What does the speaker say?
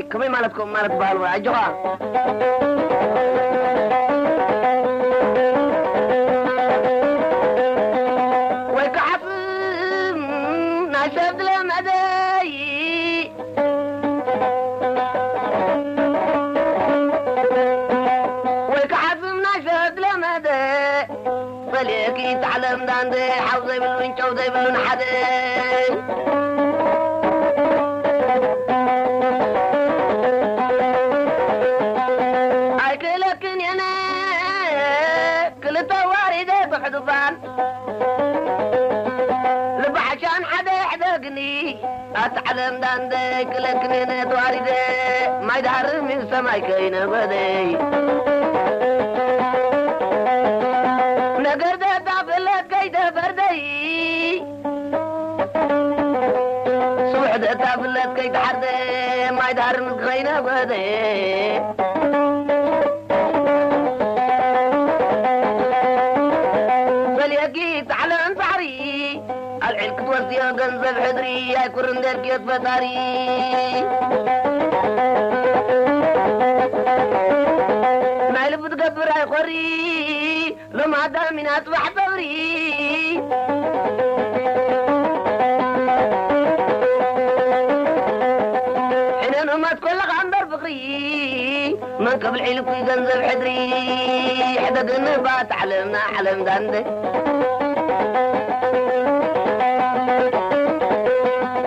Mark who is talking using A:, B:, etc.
A: كمي مالتكم مالت بالو عجوها ويكحف ناشد لمداي ويكحف ناشد لمداي فليك يتعلم داندي حوزي بالونش وزي بالون حدي لبحشان حدا يحدقني أتعلم داندك لكني نتواردي ما يدهر من سماي كين بدي نقرد تافلت كيد فردي سوحد تافلت كيد حردي ما يدهر من كين بدي على انفعري العلك توسيا قنزب حدري يا كورن دركيت فتاري ما يلف تقبر يا خوري لما دامنات وحبوري حين ما تكون غندر فقري من قبل علك قنزب حدري حدا قنبات علمنا حلم داندي